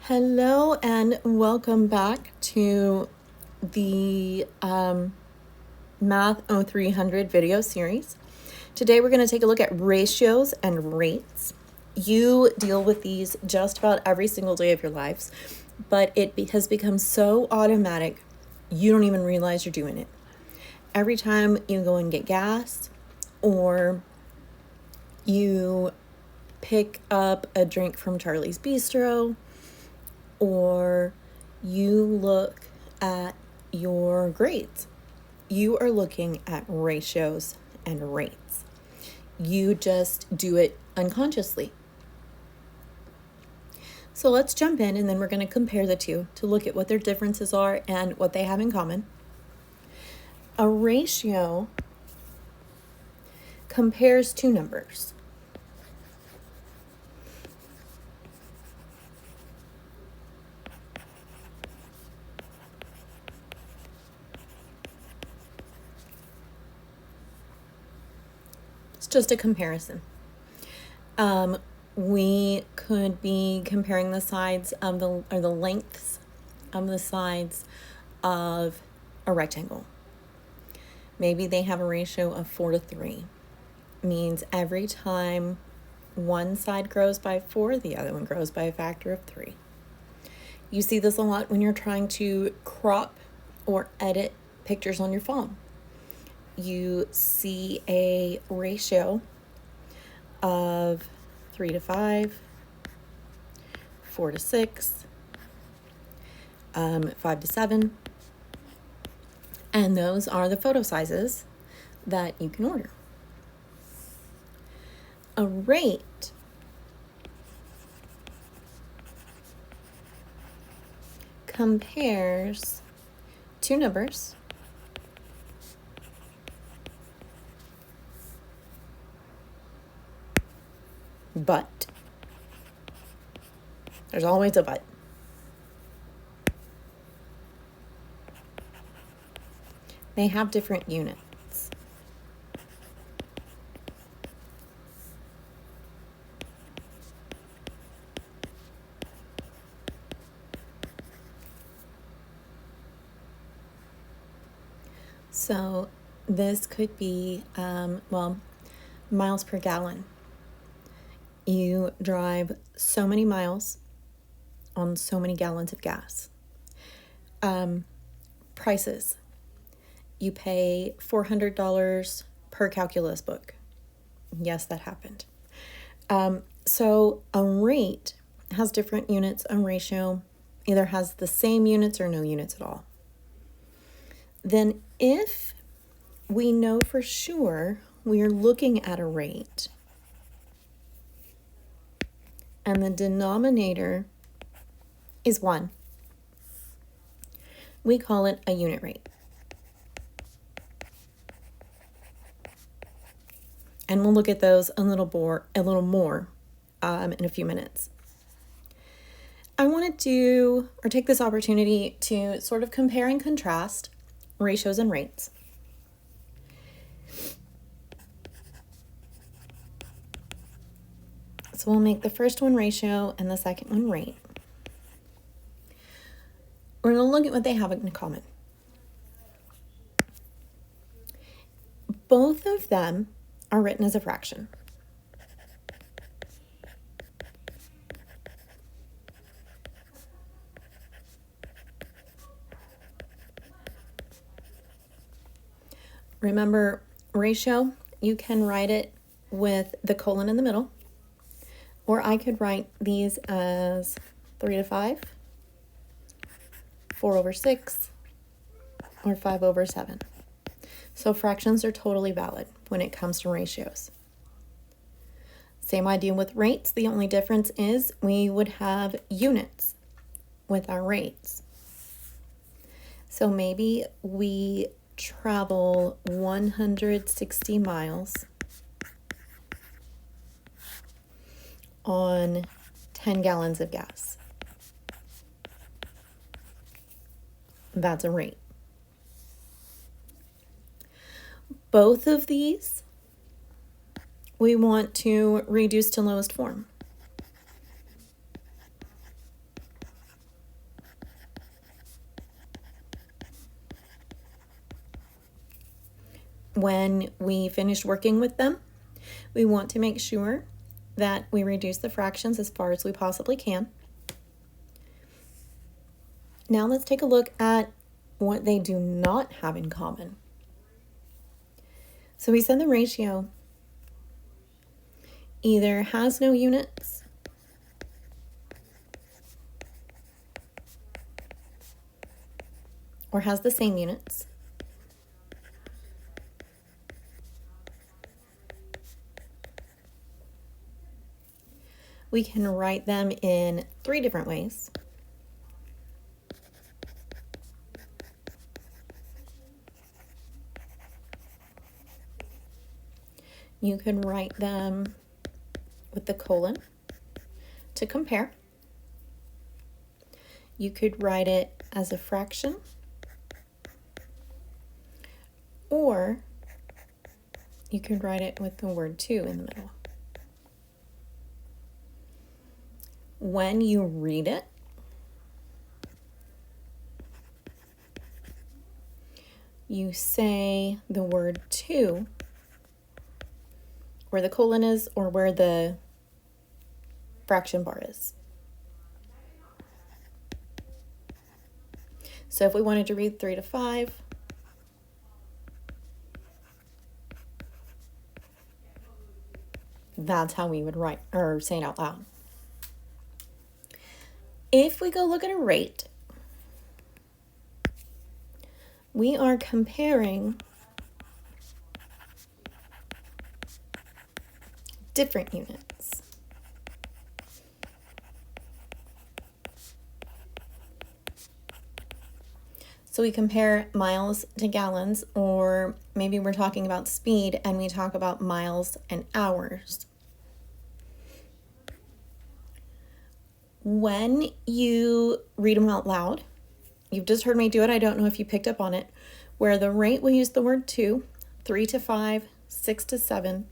Hello and welcome back to the Math 0300 video series. Today we're going to take a look at ratios and rates. You deal with these just about every single day of your lives, but it has become so automatic you don't even realize you're doing it. Every time you go and get gas or you pick up a drink from Charlie's Bistro, or you look at your grades, you are looking at ratios and rates. You just do it unconsciously. So let's jump in and then we're going to compare the two to look at what their differences are and what they have in common. A ratio compares two numbers. It's just a comparison. We could be comparing the sides of the lengths of the sides of a rectangle. Maybe they have a ratio of 4:3. Means every time one side grows by 4, the other one grows by a factor of 3. You see this a lot when you're trying to crop or edit pictures on your phone. You see a ratio of 3:5, 4:6, 5:7, and those are the photo sizes that you can order. A rate compares two numbers but there's always a but. They have different units. So this could be, miles per gallon. You drive so many miles on so many gallons of gas. Prices. You pay $400 per calculus book. Yes, that happened. So a rate has different units. A ratio either has the same units or no units at all. Then if we know for sure we are looking at a rate and the denominator is 1, we call it a unit rate. And we'll look at those a little more in a few minutes. I want to take this opportunity to sort of compare and contrast ratios and rates. So we'll make the first one ratio and the second one rate. We're going to look at what they have in common. Both of them are written as a fraction. Remember, ratio, you can write it with the colon in the middle, or I could write these as 3:5, 4/6, or 5/7. So fractions are totally valid when it comes to ratios. Same idea with rates. The only difference is we would have units with our rates. So maybe we travel 160 miles on 10 gallons of gas. That's a rate. Both of these we want to reduce to lowest form. when we finish working with them, we want to make sure that we reduce the fractions as far as we possibly can. Now let's take a look at what they do not have in common. So we said the ratio either has no units or has the same units. We can write them in 3 different ways. You can write them with the colon to compare. You could write it as a fraction, or you could write it with the word 2 in the middle. When you read it, you say the word 2 where the colon is or where the fraction bar is. So if we wanted to read 3 to 5, that's how we would write or say it out loud. If we go look at a rate, we are comparing different units. So we compare miles to gallons, or maybe we're talking about speed and we talk about miles and hours. When you read them out loud, you've just heard me do it, I don't know if you picked up on it, where the rate will use the word 2, 3 to 5, 6 to 7.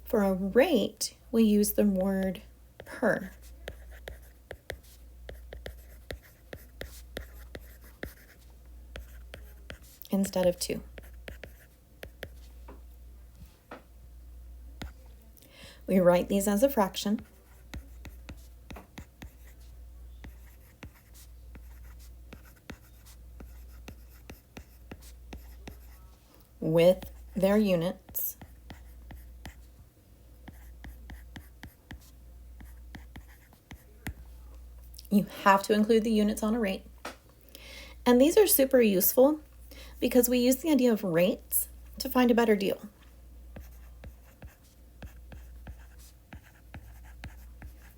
For a rate, we use the word per. Instead of 2. We write these as a fraction. With their units. You have to include the units on a rate. And these are super useful because we use the idea of rates to find a better deal.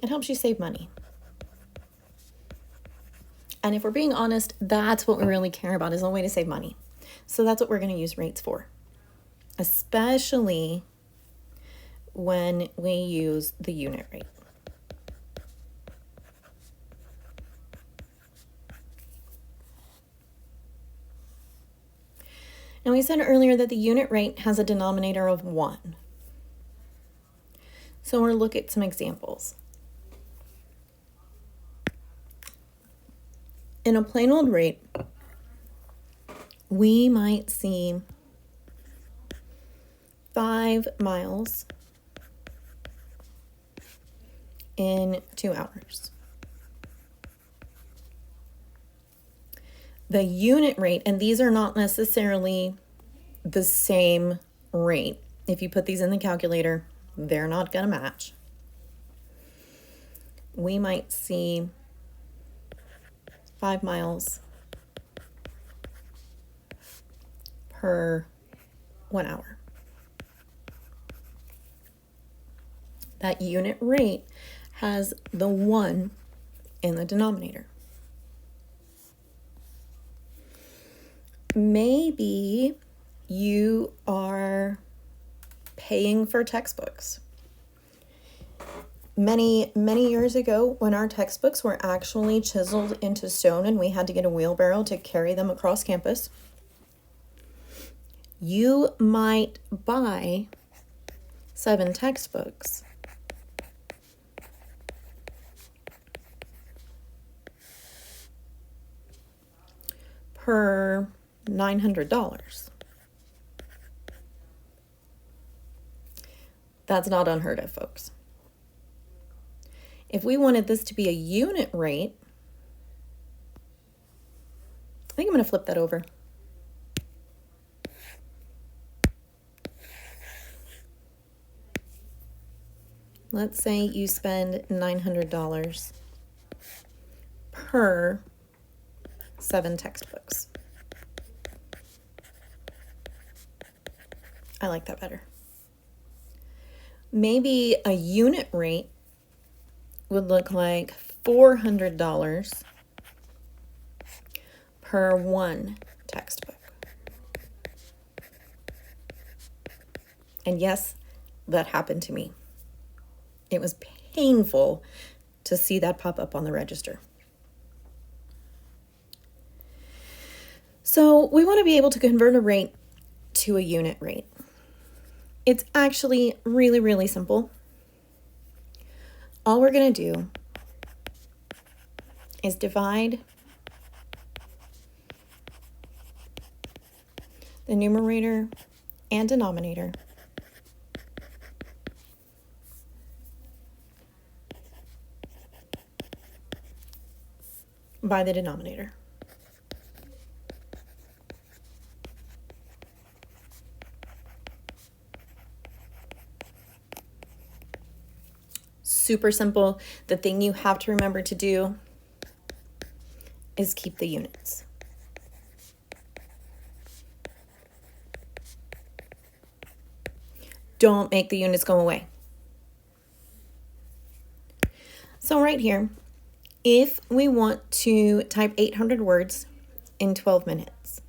It helps you save money. And if we're being honest, that's what we really care about, is a way to save money. So that's what we're going to use rates for, especially when we use the unit rate. Now we said earlier that the unit rate has a denominator of 1. So we'll look at some examples. In a plain old rate, we might see 5 miles in 2 hours. The unit rate, and these are not necessarily the same rate. If you put these in the calculator, they're not going to match. We might see 5 miles per 1 hour. That unit rate has the 1 in the denominator. Maybe you are paying for textbooks. Many years ago, when our textbooks were actually chiseled into stone and we had to get a wheelbarrow to carry them across campus, you might buy 7 textbooks per $900. That's not unheard of, folks. If we wanted this to be a unit rate, I think I'm going to flip that over. Let's say you spend $900 per 7 textbooks. I like that better. Maybe a unit rate would look like $400 per 1 textbook. And yes, that happened to me. It was painful to see that pop up on the register. So we want to be able to convert a rate to a unit rate. It's actually really, really simple. All we're going to do is divide the numerator and denominator by the denominator. Super simple. The thing you have to remember to do is keep the units. Don't make the units go away. So right here, if we want to type 800 words in 12 minutes,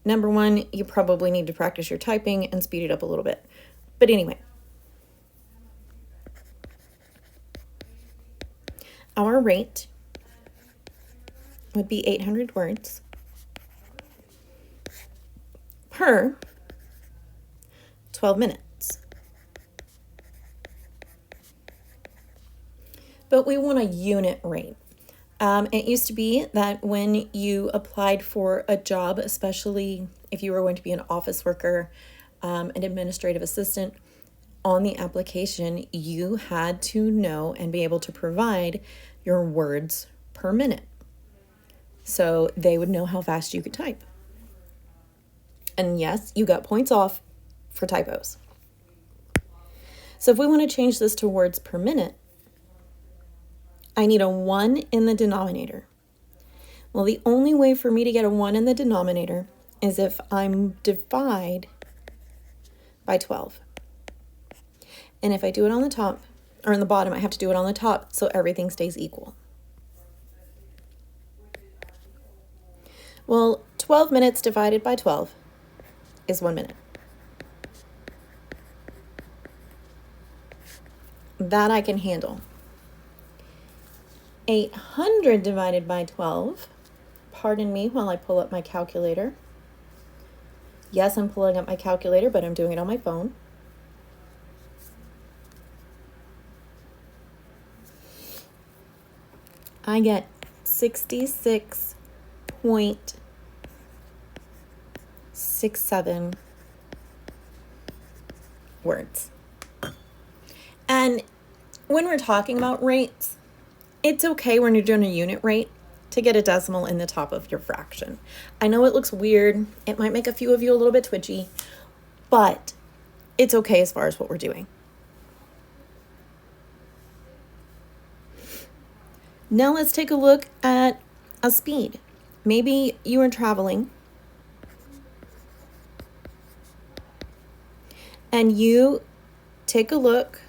number one, you probably need to practice your typing and speed it up a little bit. But anyway, our rate would be 800 words per 12 minutes. But we want a unit rate. It used to be that when you applied for a job, especially if you were going to be an office worker, an administrative assistant, on the application, you had to know and be able to provide your words per minute. So they would know how fast you could type. And yes, you got points off for typos. So if we want to change this to words per minute, I need a 1 in the denominator. Well, the only way for me to get a 1 in the denominator is if I'm divide by 12. And if I do it on the top, or on the bottom, I have to do it on the top so everything stays equal. Well, 12 minutes divided by 12 is 1 minute. That I can handle. 800 divided by 12, pardon me while I pull up my calculator. Yes, I'm pulling up my calculator, but I'm doing it on my phone. I get 66.67 words. And when we're talking about rates, it's okay when you're doing a unit rate to get a decimal in the top of your fraction. I know it looks weird. It might make a few of you a little bit twitchy, but it's okay as far as what we're doing. Now let's take a look at a speed. Maybe you are traveling and you take a look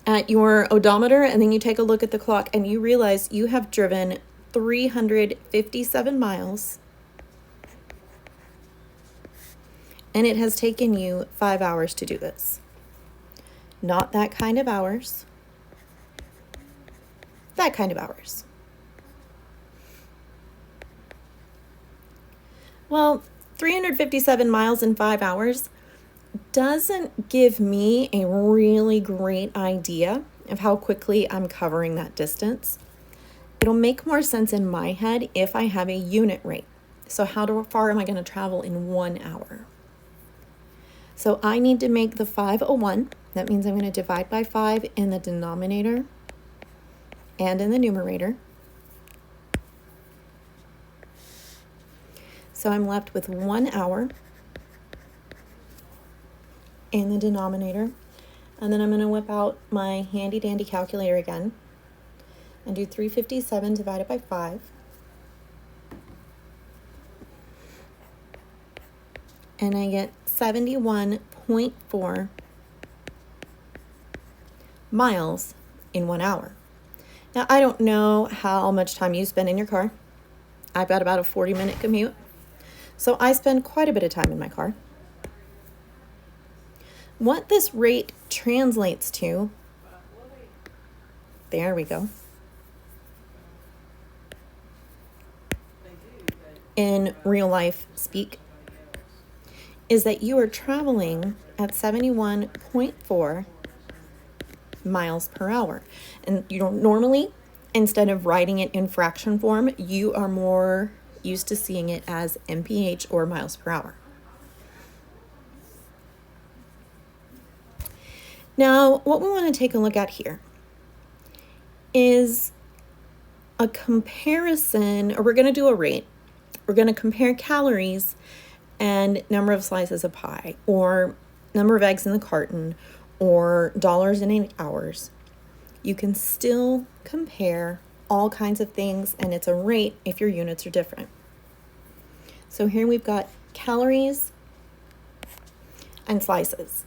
at your odometer and then you take a look at the clock and you realize you have driven 357 miles and it has taken you 5 hours to do this. Not that kind of hours. That kind of hours. Well, 357 miles in 5 hours doesn't give me a really great idea of how quickly I'm covering that distance. It'll make more sense in my head if I have a unit rate. So how far am I going to travel in 1 hour? So I need to make the 501. That means I'm going to divide by 5 in the denominator and in the numerator. So I'm left with 1 hour in the denominator. And then I'm going to whip out my handy dandy calculator again and do 357 divided by 5. And I get 71.4 miles in 1 hour. Now, I don't know how much time you spend in your car. I've got about a 40-minute commute. So I spend quite a bit of time in my car. What this rate translates to, there we go, in real life speak, is that you are traveling at 71.4 miles per hour. And you don't normally, instead of writing it in fraction form, you are more used to seeing it as mph or miles per hour. Now, what we want to take a look at here is a comparison, or we're going to do a rate. We're going to compare calories and number of slices of pie, or number of eggs in the carton, or dollars in 8 hours. You can still compare all kinds of things, and it's a rate if your units are different. So here we've got calories and slices.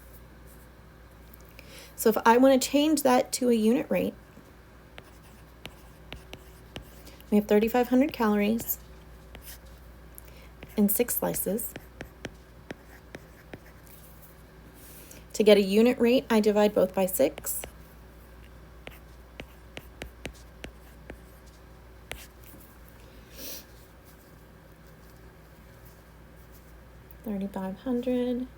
So if I want to change that to a unit rate, we have 3,500 calories and 6 slices. To get a unit rate, I divide both by 6. $3,500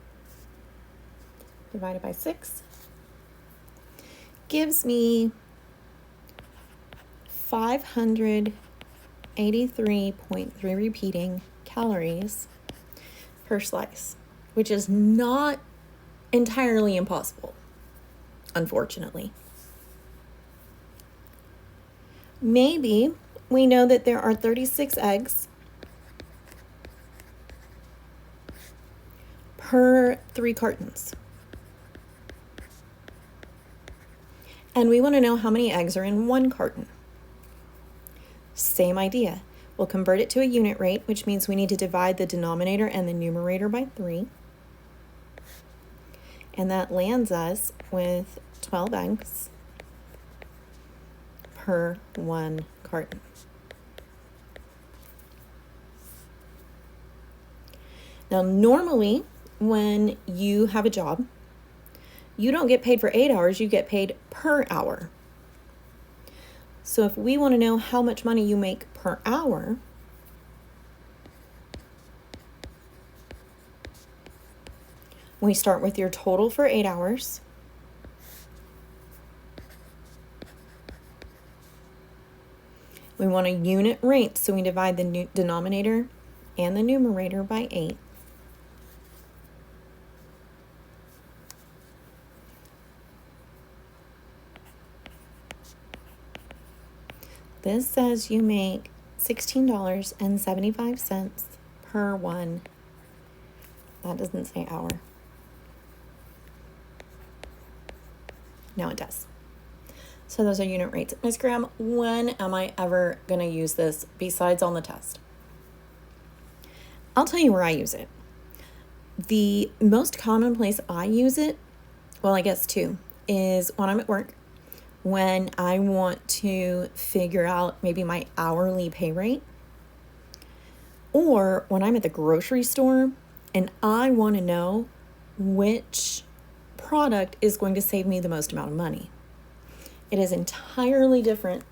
divided by 6 gives me 583.3 repeating calories per slice, which is not entirely impossible, unfortunately. Maybe we know that there are 36 eggs per 3 cartons. And we want to know how many eggs are in 1 carton. Same idea. We'll convert it to a unit rate, which means we need to divide the denominator and the numerator by 3. And that lands us with 12 eggs per 1 carton. Now, normally, when you have a job, you don't get paid for 8 hours, you get paid per hour. So if we want to know how much money you make per hour, we start with your total for 8 hours. We want a unit rate, so we divide the denominator and the numerator by 8. This says you make $16.75 per 1. That doesn't say hour. No, it does. So those are unit rates. Ms. Graham, when am I ever going to use this besides on the test? I'll tell you where I use it. The most common place I use it, well, I guess 2, is when I'm at work, when I want to figure out maybe my hourly pay rate, or when I'm at the grocery store and I want to know which product is going to save me the most amount of money. It is entirely different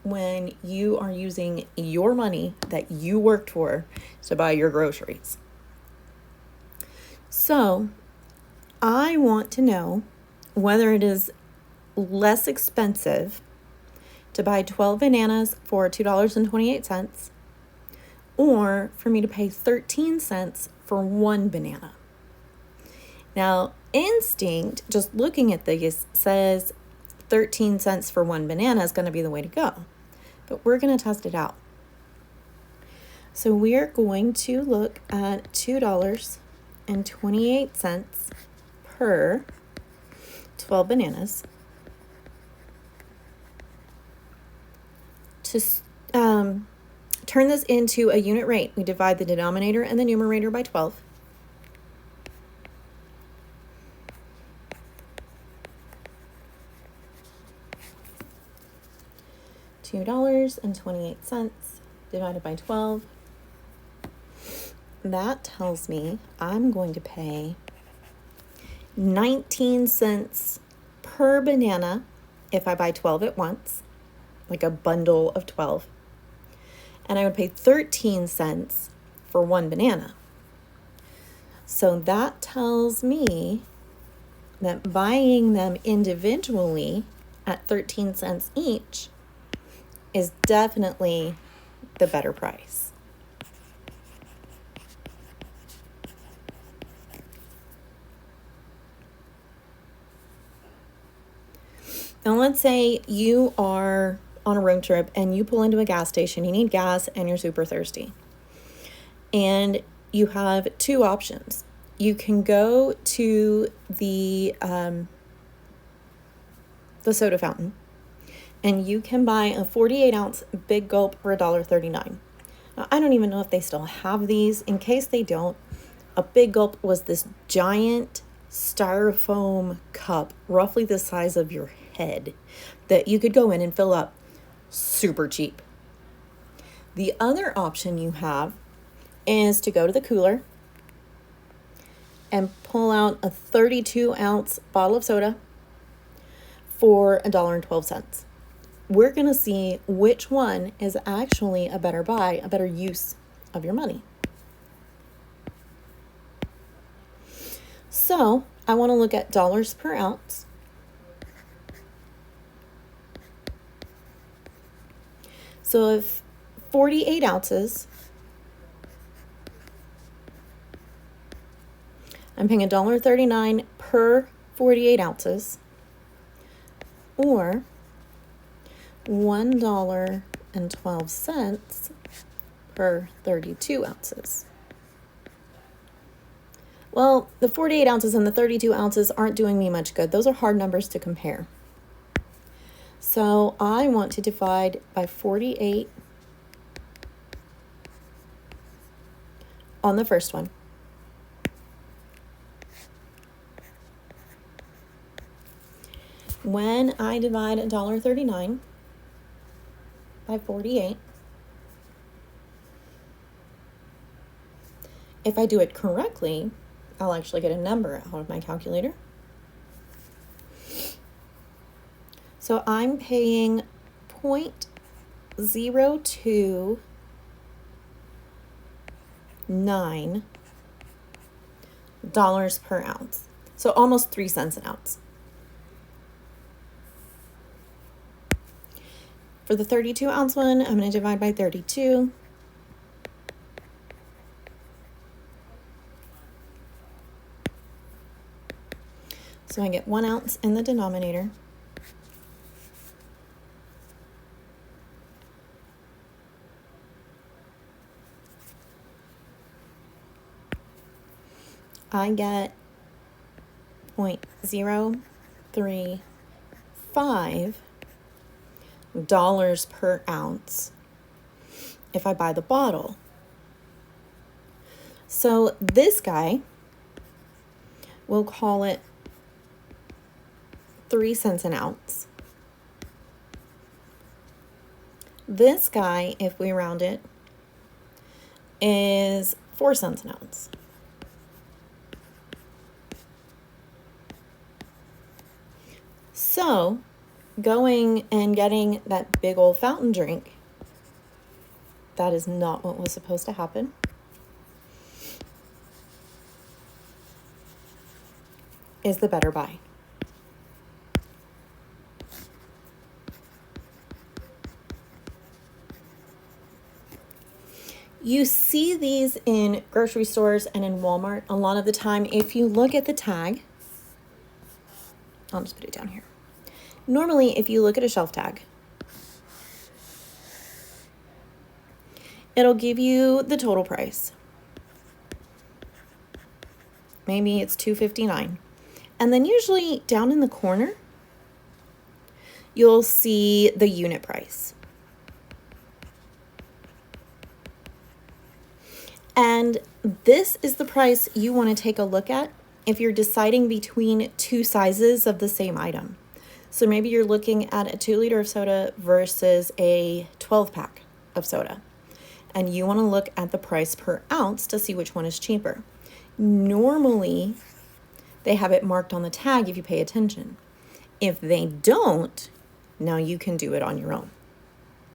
when you are using your money that you worked for to buy your groceries. So I want to know whether it is less expensive to buy 12 bananas for $2.28 or for me to pay 13 cents for 1 banana. Now, instinct, just looking at these, says 13 cents for one banana is going to be the way to go. But we're going to test it out. So we are going to look at $2.28 per 12 bananas. To turn this into a unit rate, we divide the denominator and the numerator by 12. $2.28 divided by 12. That tells me I'm going to pay 19 cents per banana if I buy 12 at once, like a bundle of 12. And I would pay 13 cents for one banana. So that tells me that buying them individually at 13 cents each is definitely the better price. Now let's say you are on a road trip and you pull into a gas station, you need gas and you're super thirsty. And you have two options. You can go to the soda fountain and you can buy a 48-ounce Big Gulp for $1.39. Now, I don't even know if they still have these. In case they don't, a Big Gulp was this giant styrofoam cup, roughly the size of your head, that you could go in and fill up super cheap. The other option you have is to go to the cooler and pull out a 32-ounce bottle of soda for $1.12. We're going to see which one is actually a better buy, a better use of your money. So I want to look at dollars per ounce. So if 48 ounces, I'm paying $1.39 per 48 ounces, or $1.12 per 32 ounces. Well, the 48 ounces and the 32 ounces aren't doing me much good. Those are hard numbers to compare. So I want to divide by 48 on the first one. When I divide $1.39 by 48, if I do it correctly, I'll actually get a number out of my calculator. So I'm paying $0.029 per ounce. So almost 3 cents an ounce. For the 32-ounce one, I'm going to divide by 32. So I get 1 ounce in the denominator. I get $0.035 per ounce if I buy the bottle. So this guy, we'll call it 3 cents an ounce. This guy, if we round it, is 4 cents an ounce. So going and getting that big old fountain drink, that is not what was supposed to happen. Is the better buy. You see these in grocery stores and in Walmart a lot of the time. If you look at the tag, I'll just put it down here. Normally, if you look at a shelf tag, it'll give you the total price. Maybe it's $2.59. And then usually down in the corner, you'll see the unit price. And this is the price you want to take a look at if you're deciding between two sizes of the same item. So maybe you're looking at a 2-liter of soda versus a 12-pack of soda. And you want to look at the price per ounce to see which one is cheaper. Normally, they have it marked on the tag if you pay attention. If they don't, now you can do it on your own.